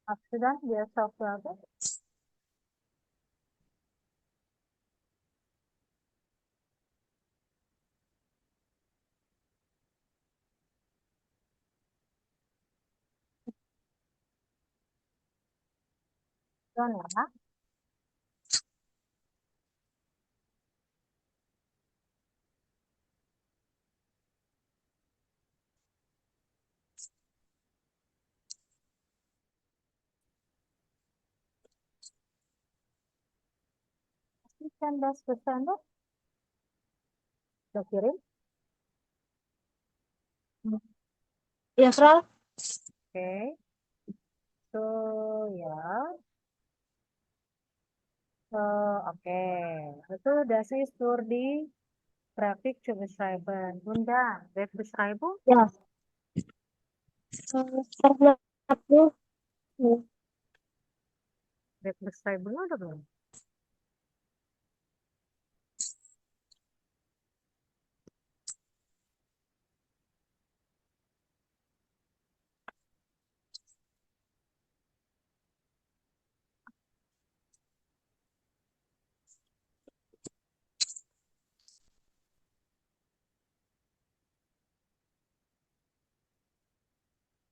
Aksidan biasa berapa? Ya. Kan das pesan tuh udah kirim. Ya, Fra. Oke, so ya. Oke, itu das ist für die Grafik zu beschreiben. Und dann Webbeschreibung, Ya. Karena aku Webbeschreibung udah belum?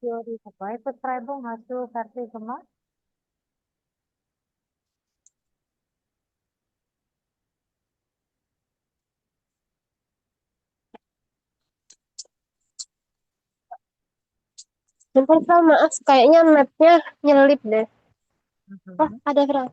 Theorie vorbei. Beschreibung hast du fertig gemacht? Bentar, Fra, maaf, kayaknya mapnya nyelip deh. Oh, Mhm. ada, Fra.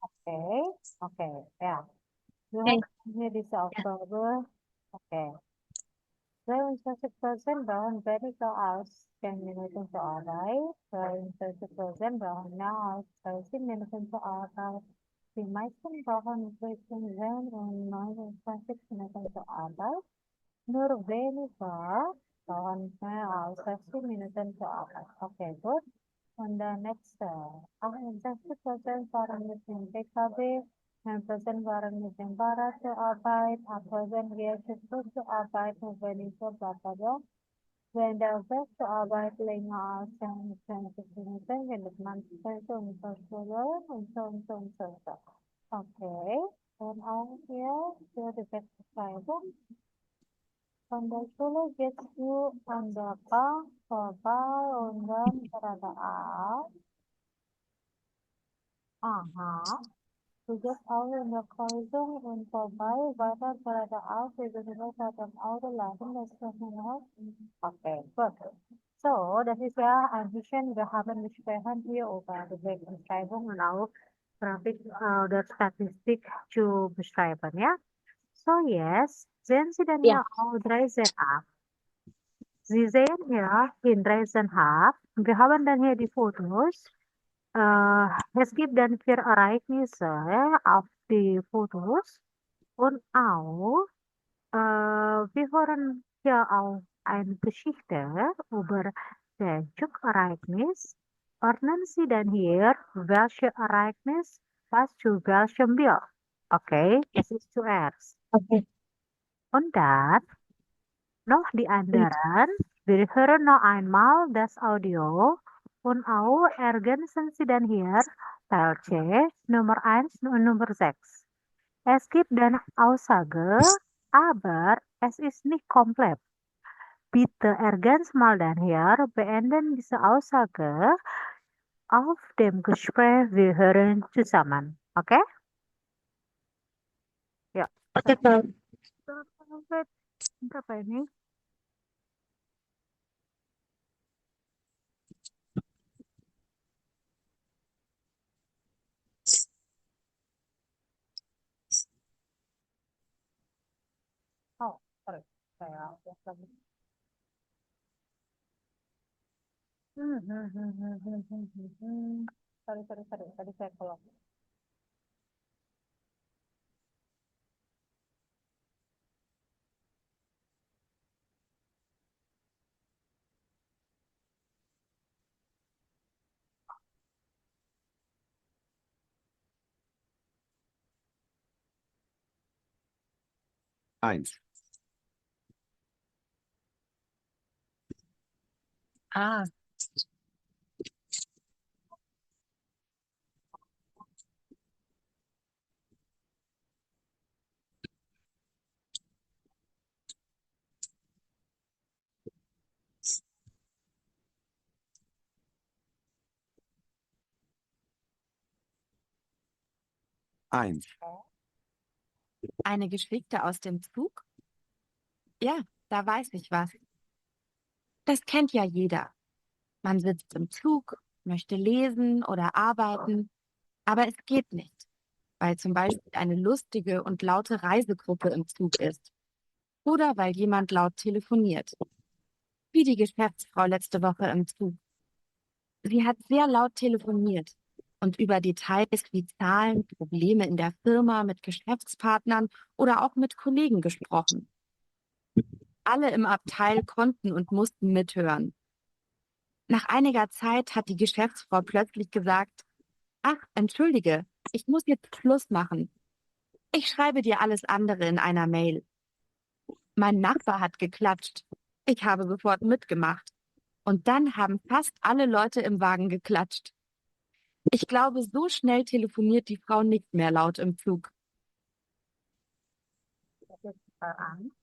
Oke, oke, ya. You Oke. have here this Oktober. Oke. 72% brauchen weniger als 10 Minuten zur Arbeit. 72% brauchen mehr als 30 Minuten zur Arbeit. Die meisten brauchen zwischen 10 und 29 Minuten zur Arbeit. Nur weniger brauchen mehr als 60 Minuten zur Arbeit. Okay, gut. Und der nächste. 68% fahren mit dem PKW, 9% fahren mit dem Fahrrad zur Arbeit, 8% gehen zu Fuß zur Arbeit und weniger bla bla bla. Wenn der Weg zur Arbeit länger als 20 Minuten, findet man so und so Schulen und so und so und so. Und so. Okay. Und auch hier für die Beschreibung. Von der Schule gehst du an der Bar vorbei und dann geradeaus. Aha. Du gehst auch in der Kreuzung und vorbei, weiter geradeaus, gegenüber dem Autoladen, das Terminal. Okay, gut. So, das ist ja ein bisschen, wir haben gesprochen hier über die Wegbeschreibung und auch Grafik oder Statistik zu beschreiben, ja? So, yes, sehen Sie dann Ya. hier auch 3 Sie sehen hier in Dreisenhaft, wir haben dann hier die Fotos. Es gibt dann 4 Ereignisse auf die Fotos und auch, wir hören hier auch eine Geschichte über das Zugereignis. Ordnen Sie dann hier, welche Ereignis passt zu welchem Bild. Okay, es ist zuerst. Oke. Und dann noch die anderen. Wir hören noch einmal das Audio und auch ergänzen Sie dann hier Teil C Nummer 1 und Nummer 6. Es gibt dann Aussage, aber es ist nicht komplett. Bitte ergänzen mal dann hier, beenden diese Aussage auf dem Gespräch. Wir hören zusammen. Okay? Ya. Oke, Fra. Berapa ini? Oh, sorry. Saya upload lagi. Hmm, hmm, hmm, hmm, hmm, hmm, hmm, hmm. sorry. Tadi saya keluar. Eins. Ah, Eins. Eine Geschichte aus dem Zug? Ja, da weiß ich was. Das kennt ja jeder. Man sitzt im Zug, möchte lesen oder arbeiten, aber es geht nicht, weil zum Beispiel eine lustige und laute Reisegruppe im Zug ist oder weil jemand laut telefoniert, wie die Geschäftsfrau letzte Woche im Zug. Sie hat sehr laut telefoniert und über Details wie Zahlen, Probleme in der Firma mit Geschäftspartnern oder auch mit Kollegen gesprochen. Alle im Abteil konnten und mussten mithören. Nach einiger Zeit hat die Geschäftsfrau plötzlich gesagt, ach, entschuldige, ich muss jetzt Schluss machen. Ich schreibe dir alles andere in einer Mail. Mein Nachbar hat geklatscht. Ich habe sofort mitgemacht. Und dann haben fast alle Leute im Wagen geklatscht. Ich glaube, so schnell telefoniert die Frau nicht mehr laut im Zug. Das ist eins.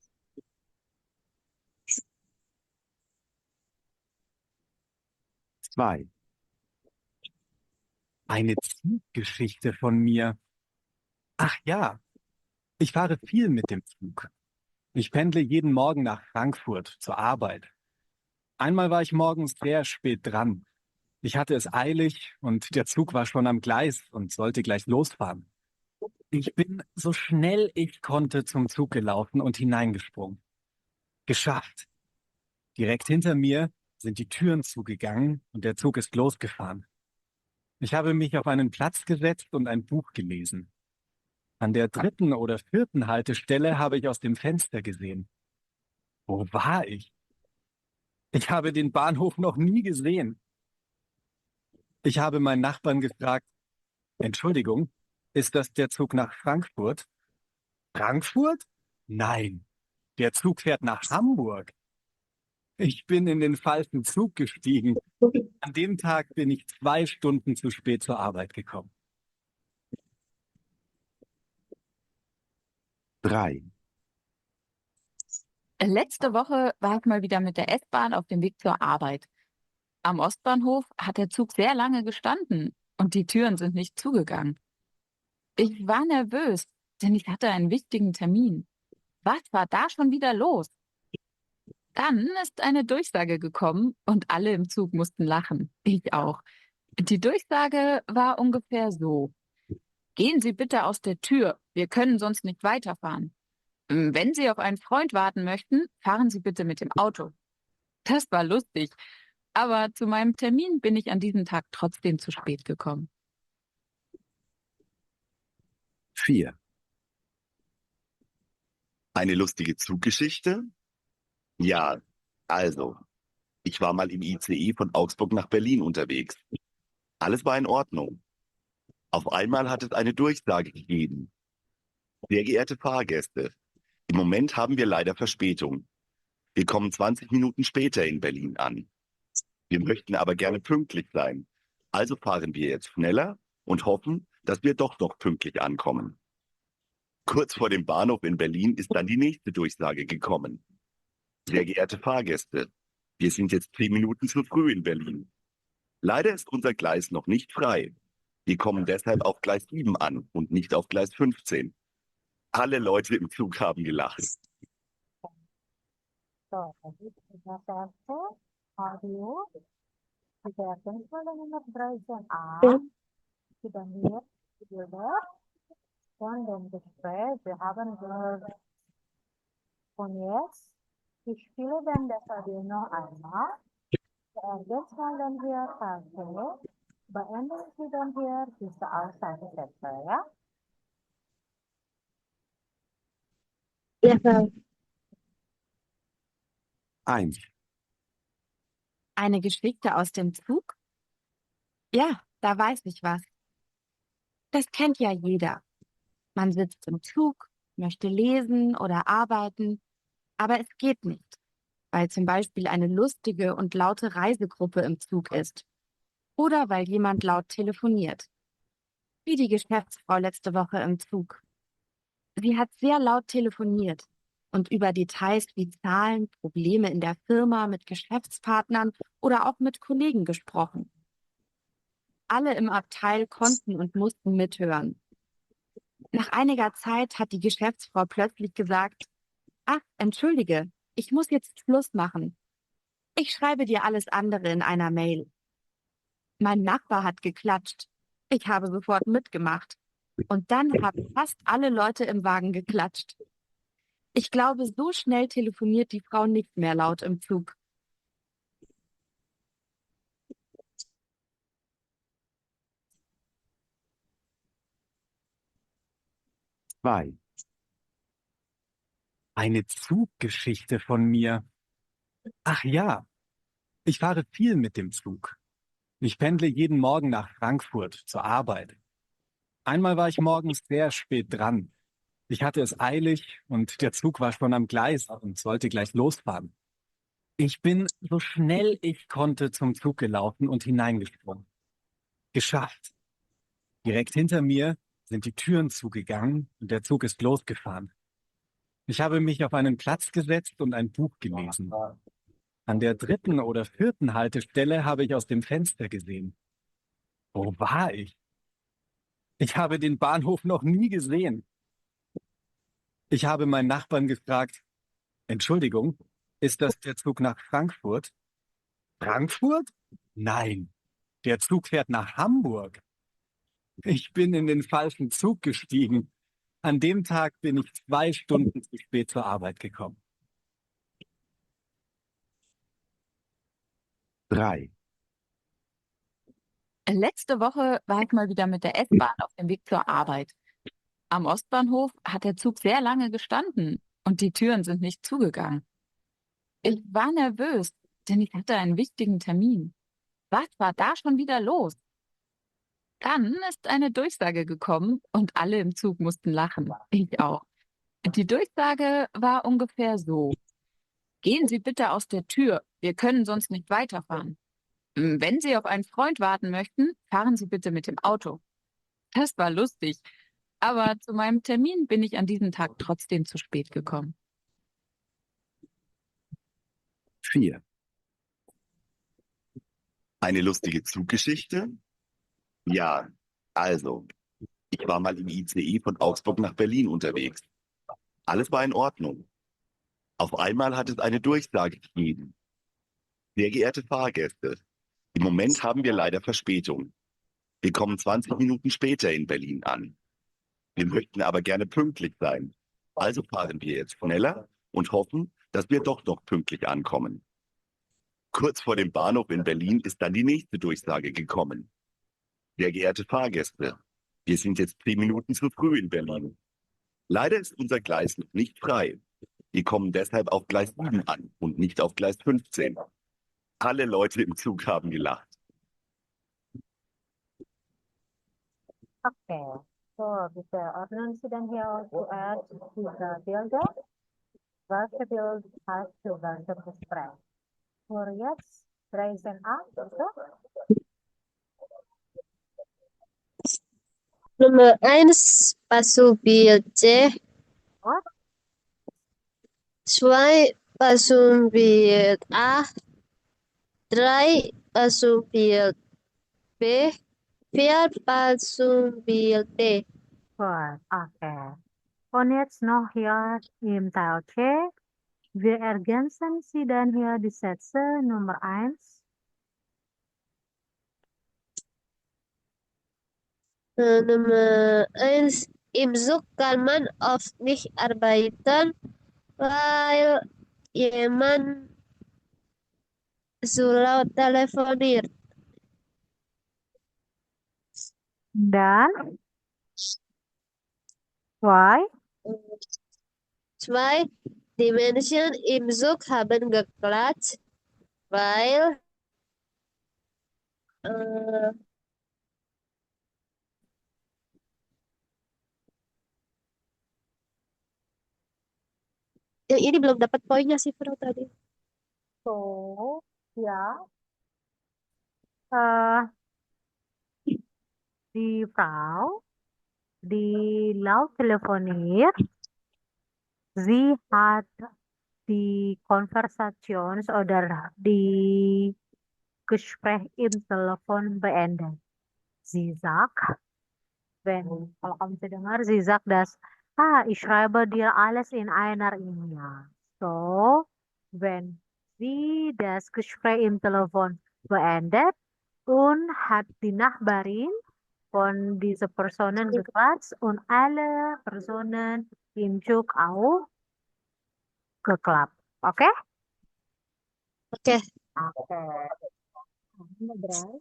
Zwei. Eine Zuggeschichte von mir. Ach ja, ich fahre viel mit dem Zug. Ich pendle jeden Morgen nach Frankfurt zur Arbeit. Einmal war ich morgens sehr spät dran. Ich hatte es eilig und der Zug war schon am Gleis und sollte gleich losfahren. Ich bin so schnell ich konnte zum Zug gelaufen und hineingesprungen. Geschafft. Direkt hinter mir sind die Türen zugegangen und der Zug ist losgefahren. Ich habe mich auf einen Platz gesetzt und ein Buch gelesen. An der dritten oder vierten Haltestelle habe ich aus dem Fenster gesehen. Wo war ich? Ich habe den Bahnhof noch nie gesehen. Ich habe meinen Nachbarn gefragt, Entschuldigung, ist das der Zug nach Frankfurt? Frankfurt? Nein, der Zug fährt nach Hamburg. Ich bin in den falschen Zug gestiegen. An dem Tag bin ich 2 Stunden zu spät zur Arbeit gekommen. Drei. Letzte Woche war ich mal wieder mit der S-Bahn auf dem Weg zur Arbeit. Am Ostbahnhof hat der Zug sehr lange gestanden und die Türen sind nicht zugegangen. Ich war nervös, denn ich hatte einen wichtigen Termin. Was war da schon wieder los? Dann ist eine Durchsage gekommen und alle im Zug mussten lachen. Ich auch. Die Durchsage war ungefähr so. Gehen Sie bitte aus der Tür. Wir können sonst nicht weiterfahren. Wenn Sie auf einen Freund warten möchten, fahren Sie bitte mit dem Auto. Das war lustig. Aber zu meinem Termin bin ich an diesem Tag trotzdem zu spät gekommen. 4. Eine lustige Zuggeschichte? Ja, also, ich war mal im ICE von Augsburg nach Berlin unterwegs. Alles war in Ordnung. Auf einmal hat es eine Durchsage gegeben. Sehr geehrte Fahrgäste, im Moment haben wir leider Verspätung. Wir kommen 20 Minuten später in Berlin an. Wir möchten aber gerne pünktlich sein. Also fahren wir jetzt schneller und hoffen, dass wir doch noch pünktlich ankommen. Kurz vor dem Bahnhof in Berlin ist dann die nächste Durchsage gekommen. Sehr geehrte Fahrgäste, wir sind jetzt 10 Minuten zu früh in Berlin. Leider ist unser Gleis noch nicht frei. Wir kommen deshalb auf Gleis 7 an und nicht auf Gleis 15. Alle Leute im Zug haben gelacht. So, tadi sudah selesai audio. Kita cancel dengan version A. Kita lihat video und dann Gespräch. Wir haben gehört von jetzt. Ich spiele dann das Audio noch einmal. Und jetzt wollen wir Karte Beenden Sie dann hier diese Aussagesätze, ja? Ja, Frau. 1, Eine Geschichte aus dem Zug? Ja, da weiß ich was. Das kennt ja jeder. Man sitzt im Zug, möchte lesen oder arbeiten, aber es geht nicht, weil zum Beispiel eine lustige und laute Reisegruppe im Zug ist oder weil jemand laut telefoniert, wie die Geschäftsfrau letzte Woche im Zug. Sie hat sehr laut telefoniert und über Details wie Zahlen, Probleme in der Firma, mit Geschäftspartnern oder auch mit Kollegen gesprochen. Alle im Abteil konnten und mussten mithören. Nach einiger Zeit hat die Geschäftsfrau plötzlich gesagt, ach, entschuldige, ich muss jetzt Schluss machen. Ich schreibe dir alles andere in einer Mail. Mein Nachbar hat geklatscht. Ich habe sofort mitgemacht. Und dann haben fast alle Leute im Wagen geklatscht. Ich glaube, so schnell telefoniert die Frau nicht mehr laut im Zug. 2. Eine Zuggeschichte von mir. Ach ja, ich fahre viel mit dem Zug. Ich pendle jeden Morgen nach Frankfurt zur Arbeit. Einmal war ich morgens sehr spät dran. Ich hatte es eilig und der Zug war schon am Gleis und sollte gleich losfahren. Ich bin so schnell ich konnte zum Zug gelaufen und hineingesprungen. Geschafft. Direkt hinter mir sind die Türen zugegangen und der Zug ist losgefahren. Ich habe mich auf einen Platz gesetzt und ein Buch gelesen. An der 3. oder 4. Haltestelle habe ich aus dem Fenster gesehen. Wo war ich? Ich habe den Bahnhof noch nie gesehen. Ich habe meinen Nachbarn gefragt, Entschuldigung, ist das der Zug nach Frankfurt? Frankfurt? Nein, der Zug fährt nach Hamburg. Ich bin in den falschen Zug gestiegen. An dem Tag bin ich 2 Stunden zu spät zur Arbeit gekommen. 3, Letzte Woche war ich mal wieder mit der S-Bahn auf dem Weg zur Arbeit. Am Ostbahnhof hat der Zug sehr lange gestanden und die Türen sind nicht zugegangen. Ich war nervös, denn ich hatte einen wichtigen Termin. Was war da schon wieder los? Dann ist eine Durchsage gekommen und alle im Zug mussten lachen. Ich auch. Die Durchsage war ungefähr so. Gehen Sie bitte aus der Tür. Wir können sonst nicht weiterfahren. Wenn Sie auf einen Freund warten möchten, fahren Sie bitte mit dem Auto. Das war lustig. Aber zu meinem Termin bin ich an diesem Tag trotzdem zu spät gekommen. 4, Eine lustige Zuggeschichte? Ja, also, ich war mal im ICE von Augsburg nach Berlin unterwegs. Alles war in Ordnung. Auf einmal hat es eine Durchsage gegeben. Sehr geehrte Fahrgäste, im Moment haben wir leider Verspätung. Wir kommen 20 Minuten später in Berlin an. Wir möchten aber gerne pünktlich sein. Also fahren wir jetzt schneller und hoffen, dass wir doch noch pünktlich ankommen. Kurz vor dem Bahnhof in Berlin ist dann die nächste Durchsage gekommen. Sehr geehrte Fahrgäste, wir sind jetzt 10 Minuten zu früh in Berlin. Leider ist unser Gleis noch nicht frei. Wir kommen deshalb auf Gleis 7 an und nicht auf Gleis 15. Alle Leute im Zug haben gelacht. Okay. So, bitte ordnen Sie dann hier zuerst diese Bilder. Welche Bild hast du welche besprechen? Für jetzt 13a, bitte. Nummer 1, Passubil C. What? 2, Passubil A. 3, Passubil B. 4, Passubil D. Gut, okay. Und jetzt noch hier im Teil C. Wir ergänzen Sie dann hier die Sätze Nummer 1. Nummer 1, im Zug kann man oft nicht arbeiten, weil jemand so laut telefoniert. Dan why? Zwei, die Menschen im Zug haben geklatscht, weil äh, yang ini belum dapat poinnya sih Bro tadi. So, ya, eh die Frau, die laut telefoniert, sie hat die Konversation oder die Gespräch im Telefon beendet. Sie sagt, kalau kamu bisa dengar, sie sagt das, ich schreibe dir alles in einer E-Mail. So, wenn sie das Gespräch im Telefon beendet und hat die Nachbarin von dieser Personen geklatscht und alle Personen im Zug auch geklappt. Oke? Oke. Oke. Berarti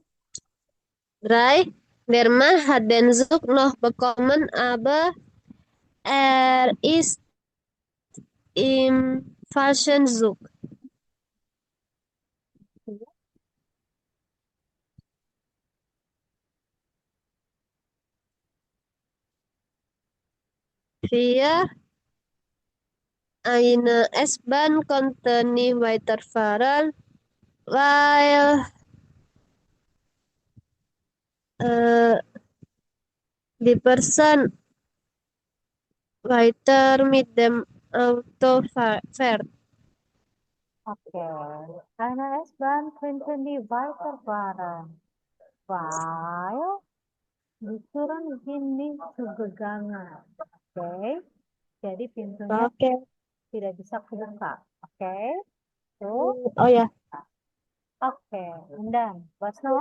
Drei, der Mann hat den Zug noch bekommen, aber er ist im falschen Zug. Vier, eine S-Bahn konnte nicht weiterfahren, weil die Person weiter mit dem Auto fährt. oke. Eine S-Bahn könnte nie weiterfahren, weil die Türen sind nicht zugegangen. Oke. Jadi pintunya Oke. tidak bisa kebuka. Oke. So, Oh ya, oke. And then, what's now?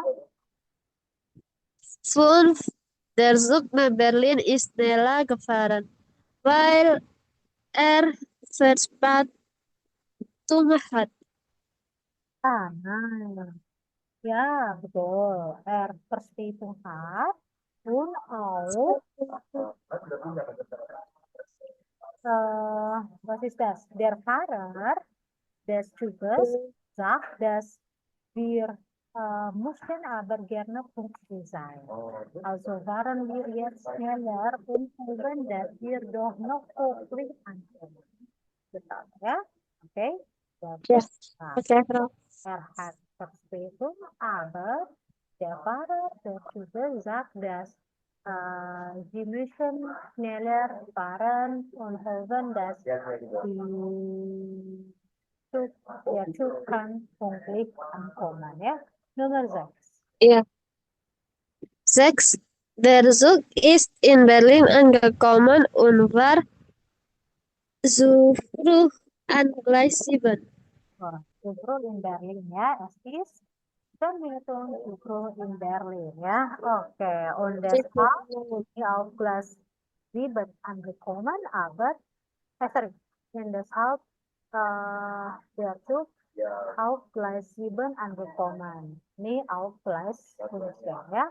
fünf, der Zug nach Berlin ist schneller gefahren, weil er Verspätung hat. Nah. Ya, betul. Verspätung hat und auch, was ist das? Der Fahrer des Zuges sagt, dass wir mussten aber gerne pünktlich sein. Also waren wir jetzt schneller und hoffen, dass wir doch noch pünktlich ankommen. Betul, ya? Oke. Ja, Nah, oke, Frau. hat Verspätung, aber der Fahrer des Zuges sagt, dass sie müssen schneller fahren und hoffen, dass der Zug kann pünktlich ankommen. Ja? Nummer 6. Ja. Sechs, der Zug ist in Berlin angekommen und war zu früh an Gleis 7. Zuhru in Berlin ya, es ist 10 Minuten Zuhru in Berlin ya. Oke, und deshalb auf Gleis 7 angekommen, aber, sorry, und deshalb der Zug auf Gleis 7 angekommen. Nie auf Gleis 15 ya.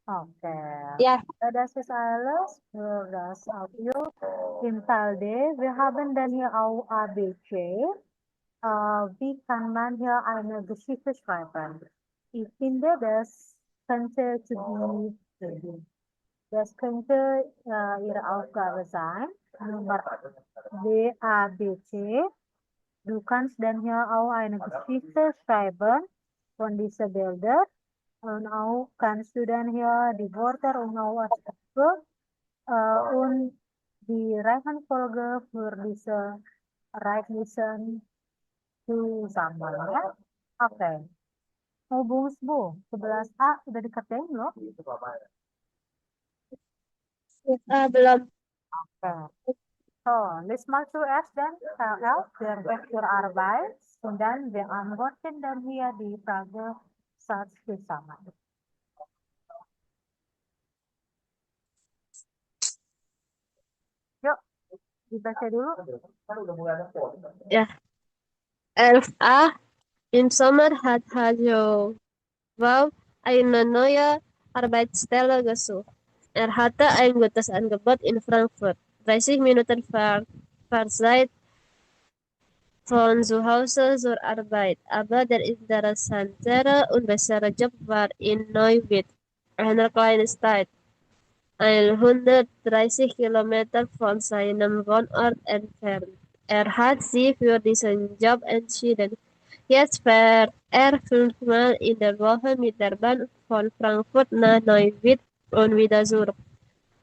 Oke. Ja. Das ist alles für das Audio. Im Teil D, wir haben dann hier auch ABC. Wie kann man hier eine Geschichte schreiben? Ich finde, das könnte Ihre Aufgabe sein. Nummer B, A, B, C. Du kannst dann hier auch eine Geschichte schreiben von diesen Bildern. Und auch kannst du dann hier die Wörter und auch Aspekte und die Reihenfolge für diese Reihlisten zusammen ya. Oke. Mau bonus bu, 11A udah dikerjain loh. Belum. Oke. So, lies mal zuerst dann LL der Vektorarbeit und dann wir antworten dann hier die Frage saat bersama. Yuk, dibaca dulu. Ja. 11a. Im Sommer hat Hajo Wow eine neue Arbeitsstelle gesucht. hatte ein gutes Angebot in Frankfurt, 30 Minuten Fahrzeit von zu Hause zur Arbeit, aber der interessantere und bessere Job war in Neuwied, einer kleinen Stadt, 130 Kilometer von seinem Wohnort entfernt. Er hat sich für diesen Job entschieden. Jetzt fährt er 5-mal in der Woche mit der Bahn von Frankfurt nach Neuwied und wieder zurück.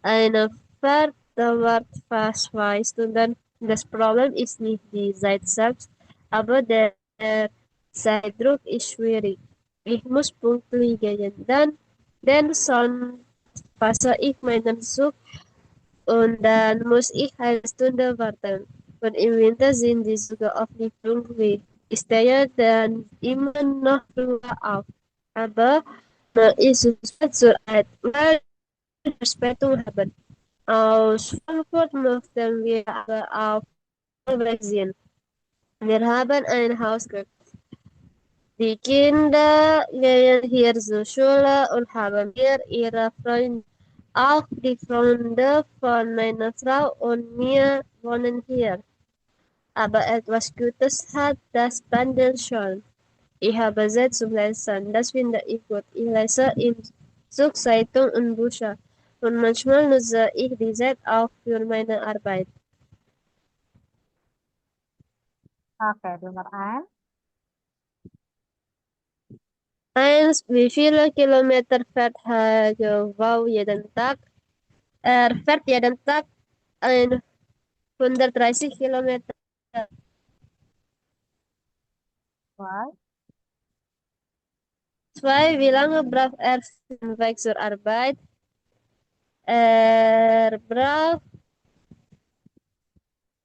Eine Fahrt dauert fast 2 Stunden. Das Problem ist nicht die Zeit selbst, aber der Zeitdruck ist schwierig. Ich muss pünktlich gehen, denn sonst passe ich meinen Zug und dann muss ich eine Stunde warten. Und im Winter sind die Züge oft nicht pünktlich. Ich stehe dann immer noch früher auf. Aber man ist zu spät zur Arbeit, weil wir Verspätung haben. Aus Frankfurt möchten wir aber auch wegsehen. Wir haben ein Haus gekauft. Die Kinder gehen hier zur Schule und haben hier ihre Freunde. Auch die Freunde von meiner Frau und mir wohnen hier. Aber etwas Gutes hat das Bundle schon. Ich habe Zeit zum Lesen, das finde ich gut. Ich lese im Zug Zeitung und Bücher. Und manchmal nutze ich die Zeit auch für meine Arbeit. Oke, Nummer 1. Wie viele Kilometer fährt Hagewau jeden Tag? Er fährt jeden Tag 130 Kilometer. 2. 2. Wie lange braucht er für den Weg zur Arbeit? Er braucht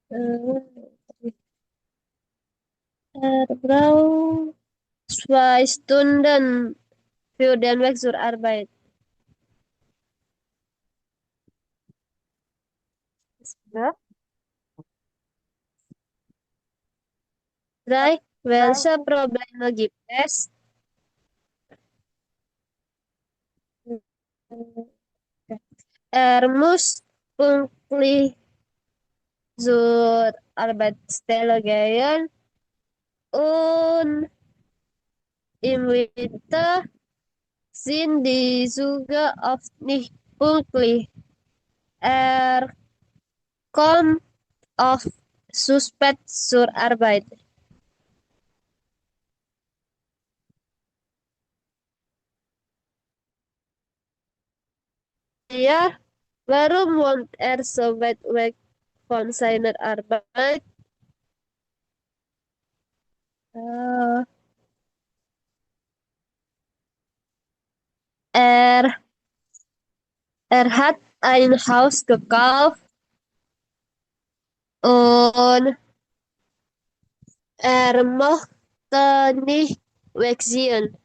äh, er braucht 2 Stunden für den Weg zur Arbeit. 3. 3. Welche Probleme gibt es? Er muss pünktlich zur Arbeitsstelle gehen und im Winter sind die Züge oft nicht pünktlich. Er kommt oft zu spät zur Arbeit. Ja, warum wohnt er so weit weg von seiner Arbeit? Äh, er, er hat ein Haus gekauft und er mochte nicht wegziehen.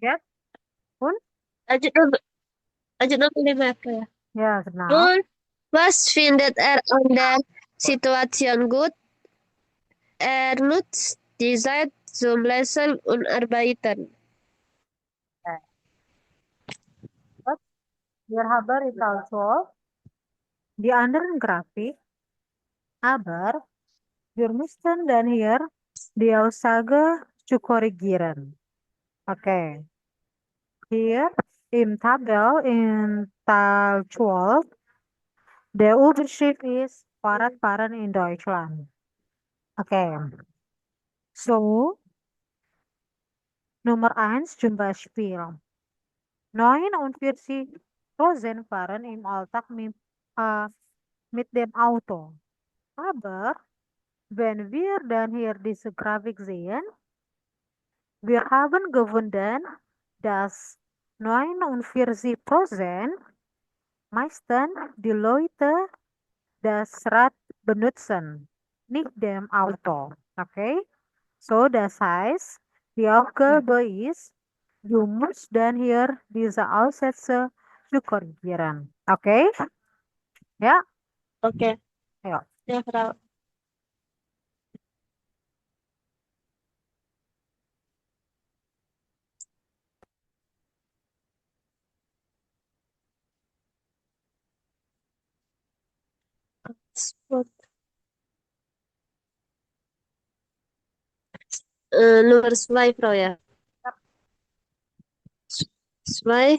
Ya. Und? Lanjut noch 5 ya. Ya, genau. Nun, was findet er an der Situation gut? Er nutzt die Zeit zum Lesen und Arbeiten. Wir haben es also die anderen Grafik, aber wir müssten dann hier die Aussage zu korrigieren. Okay. Hier im Tabel in Teil 12, der Überschrift ist Fahrradfahren in Deutschland. Okay. So, Nummer 1 zum Beispiel. 49% fahren im Alltag mit dem Auto. Aber wenn wir dann hier diese Grafik sehen, wir haben gefunden, dass 49% meisten die Leute das Rad benutzen, nicht dem Auto. Okay? So, das heißt, Die Aufgabe ist, du musst dann hier diese Aussätze zu korrigieren. Okay? Ja? Oke, Ja. ya, Frau. Spot. Nomor 2, Frau ya. 2,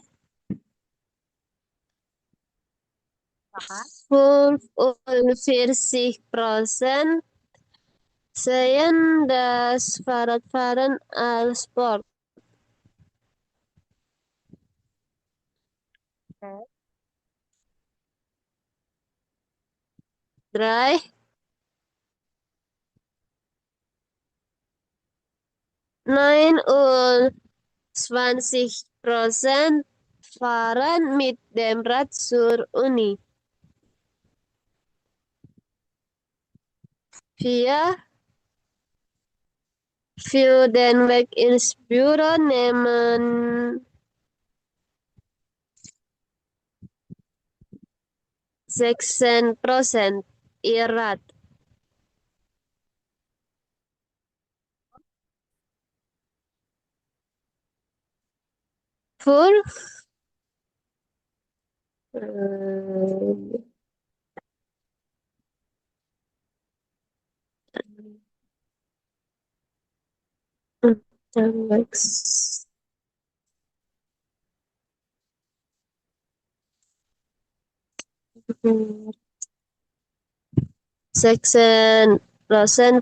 Silakan. 45% seien das Fahrradfahren als Sport. Oke. 3, 29% fahren mit dem Rad zur Uni. 4, für den Weg ins Büro nehmen 16% ihr Rad. 5, 16%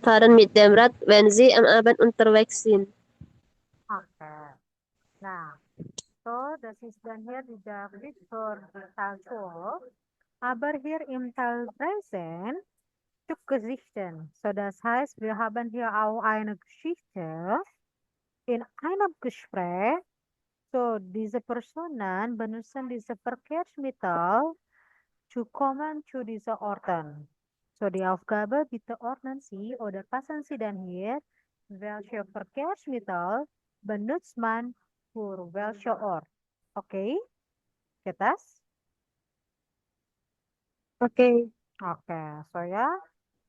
fahren mit dem Rad, wenn sie am Abend unterwegs sind. Oke. Nah, so das ist dann hier die David für Teil 12. Aber hier im Teil 13 Gesichten. So, das heißt, wir haben hier auch eine Geschichte in einem Gespräch. So, diese Personen benutzen diese Verkehrsmittel zu kommen zu diesen Orten. So, die Aufgabe, bitte ordnen Sie oder passen Sie dann hier, welche Verkehrsmittel benutzt man für welche Ort. Okay? Geht das? Oke, Oke, so ya.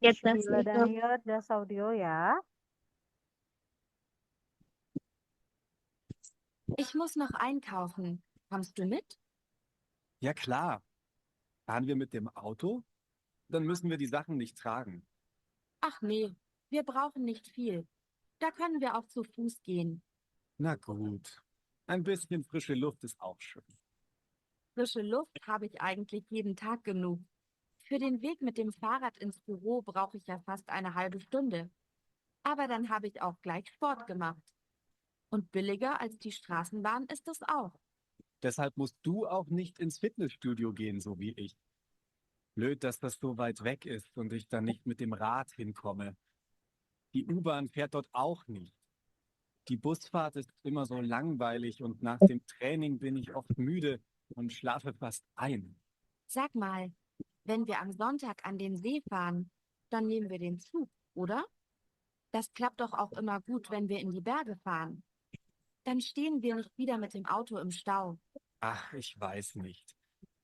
Ich geht das spiele dann nicht. hier das Audio ya. Ich muss noch einkaufen. Kommst du mit? Ja klar. Fahren wir mit dem Auto? Dann müssen wir die Sachen nicht tragen. Ach nee, wir brauchen nicht viel. Da können wir auch zu Fuß gehen. Na gut. Ein bisschen frische Luft ist auch schön. Frische Luft habe ich eigentlich jeden Tag genug. Für den Weg mit dem Fahrrad ins Büro brauche ich ja fast eine halbe Stunde. Aber dann habe ich auch gleich Sport gemacht. Und billiger als die Straßenbahn ist es auch. Deshalb musst du auch nicht ins Fitnessstudio gehen, so wie ich. Blöd, dass das so weit weg ist und ich dann nicht mit dem Rad hinkomme. Die U-Bahn fährt dort auch nicht. Die Busfahrt ist immer so langweilig und nach dem Training bin ich oft müde und schlafe fast ein. Sag mal, wenn wir am Sonntag an den See fahren, dann nehmen wir den Zug, oder? Das klappt doch auch immer gut, wenn wir in die Berge fahren. Dann stehen wir nicht wieder mit dem Auto im Stau. Ach, ich weiß nicht.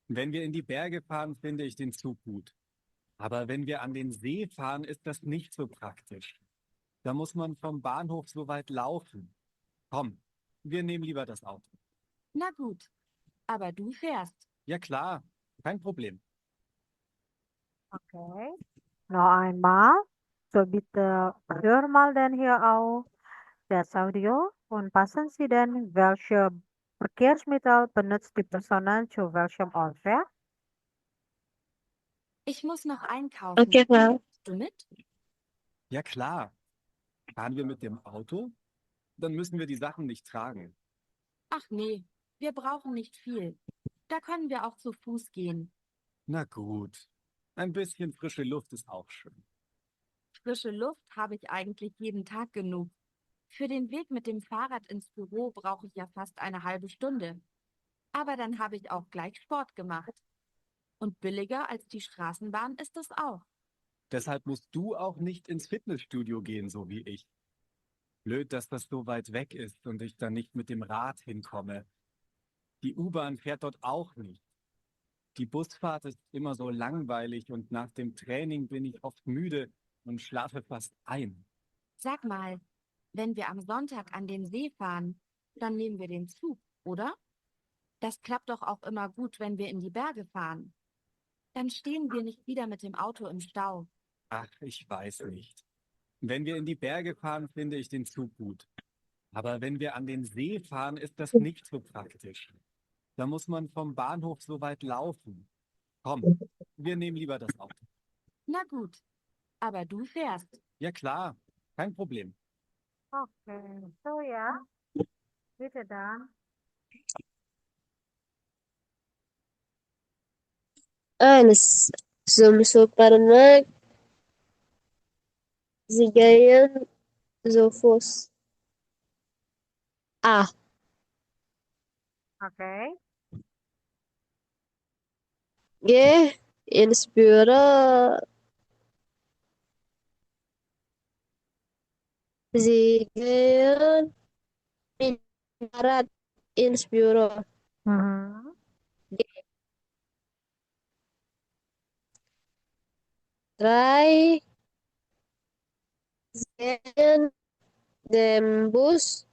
Wenn wir in die Berge fahren, finde ich den Zug gut. Aber wenn wir an den See fahren, ist das nicht so praktisch. Da muss man vom Bahnhof so weit laufen. Komm, wir nehmen lieber das Auto. Na gut, aber du fährst. Ja klar, kein Problem. Okay. Noch einmal. So, bitte hör mal dann hier auch das Audio und passen Sie dann, welche Verkehrsmittel benutzt die Personen zu welchem Ort, ja? Ich muss noch einkaufen. Oke, Frau. Kommst du mit? Ja klar. Fahren wir mit dem Auto? Dann müssen wir die Sachen nicht tragen. Ach nee, wir brauchen nicht viel. Da können wir auch zu Fuß gehen. Na gut. Ein bisschen frische Luft ist auch schön. Frische Luft habe ich eigentlich jeden Tag genug. Für den Weg mit dem Fahrrad ins Büro brauche ich ja fast eine halbe Stunde. Aber dann habe ich auch gleich Sport gemacht. Und billiger als die Straßenbahn ist es auch. Deshalb musst du auch nicht ins Fitnessstudio gehen, so wie ich. Blöd, dass das so weit weg ist und ich dann nicht mit dem Rad hinkomme. Die U-Bahn fährt dort auch nicht. Die Busfahrt ist immer so langweilig und nach dem Training bin ich oft müde und schlafe fast ein. Sag mal, wenn wir am Sonntag an den See fahren, dann nehmen wir den Zug, oder? Das klappt doch auch immer gut, wenn wir in die Berge fahren. Dann stehen wir nicht wieder mit dem Auto im Stau. Ach, ich weiß nicht. Wenn wir in die Berge fahren, finde ich den Zug gut. Aber wenn wir an den See fahren, ist das nicht so praktisch. Da muss man vom Bahnhof so weit laufen. Komm, wir nehmen lieber das Auto. Na gut, aber du fährst. Ja klar, kein Problem. Okay, so ja, bitte dann. Eines zum Supermarkt. Sie gehen zu Fuß. A. Okay, G. Ins Büro. Sie gehen mit Fahrrad ins Büro. mhm. Drei. Sehen den Bus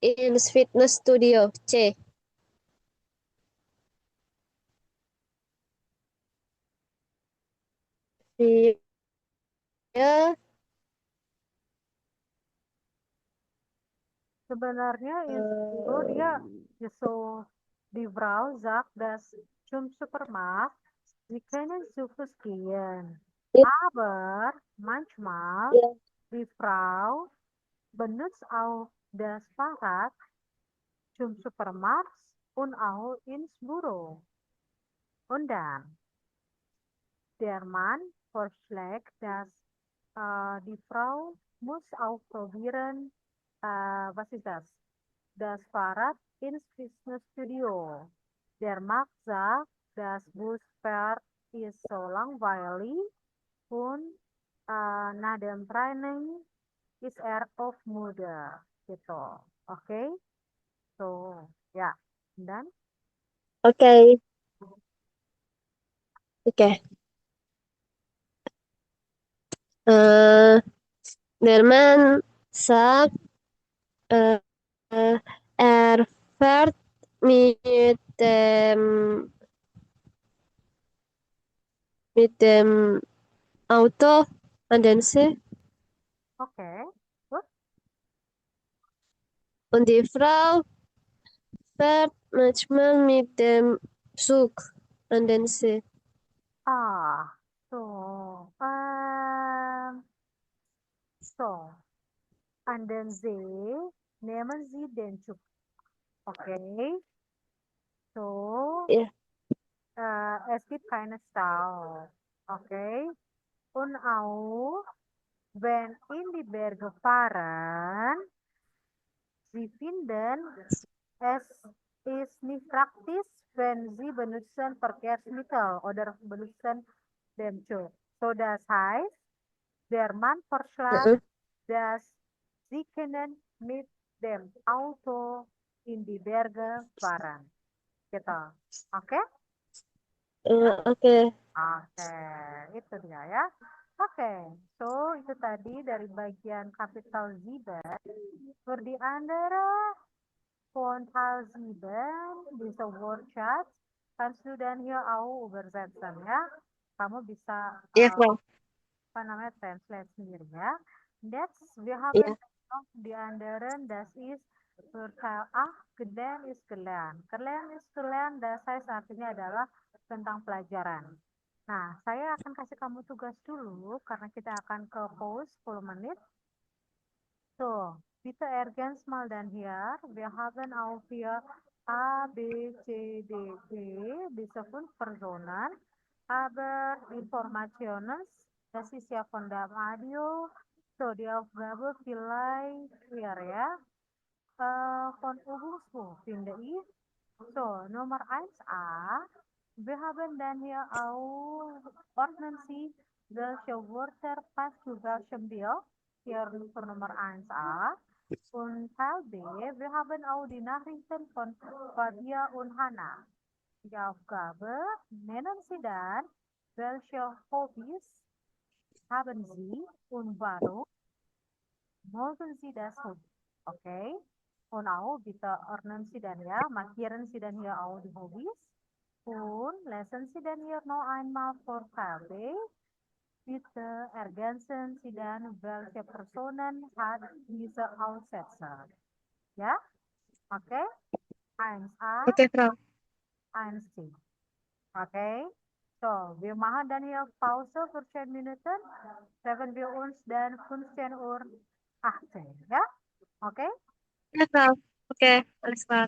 ins Fitnessstudio. C. Vier. Sebenarnya Inspiro dia so die Frau sagt, dass zum Supermarkt sie können zu Fuß gehen. Aber manchmal die Frau benutzt auch das Fahrrad zum Supermarkt und auch ins Büro. Und dann, der Mann vorschlägt, dass die Frau muss auch probieren, was ist das? Das Fahrrad ins Fitnessstudio. Der Max sagt, das Busfahrt ist so langweilig und nach dem Training ist oft müde. Gitu. Oke? So, ya. Dan Oke. Oke. Der Mann sagt, er fährt mit dem Auto an den See oke. Good. und die Frau fährt manchmal mit dem Zug an den See. So, so, an den See nehmen Sie den Zug. Okay, so, Ja. es gibt keine Stau. Okay, und auch, wenn in die Berge fahren, Sie finden, es ist nicht praktisch, wenn Sie benutzen Verkehrsmittel oder benutzen den Zug. So, das heißt, der Mann vorschlägt, dass Sie können mit dem Auto in die Berge fahren. Gitu. Oke? Oke. Oke, itu dia ya. Oke, so itu tadi dari bagian capital Ziben. Voor die andere Frontal Ziben, diese Wortschatz, kannst du dann hier auch übersetzen ya. Kamu bisa Ja, Frau. apa namanya translate sendiri ya. Wir Ja. haben noch die anderen, das ist Verteil gelernt ist gelernt. Gelernt ist gelernt, das heißt artinya adalah tentang pelajaran. Nah, saya akan kasih kamu tugas dulu karena kita akan ke pause 10 menit. So, bitte ergänz mal dann hier. Wir haben auch hier A, B, C, D, E, diese 5 Personen. Aber Informationen, das ist ja von der Radio. So, die Aufgabe vielleicht hier ya. Von Übungsbuch finde ich. So, Nummer 1a. Wir haben dann hier auch, ordnen Sie welche Wörter passt zu welchem Bild. Hier für Nummer 1a. Und Teil B, wir haben auch die Nachrichten von Fadia und Hannah. Die Aufgabe, nennen Sie dann, welche Hobbys haben Sie und warum mögen Sie das Hobby? Okay? Und auch bitte ordnen Sie dann ja, markieren Sie dann hier auch die Hobbys. Und lesen Sie dann hier noch einmal vor KB. Bitte ergänzen Sie dann, welche Personen hat diese Aussetzer. Ja? Okay? 1a, Oke, Frau. 1c. Okay? So, wir machen dann hier Pause für 10 Minuten. Treffen wir uns dann 15:18 Uhr. Ja? Okay? Ya, Frau. Oke, alles klar.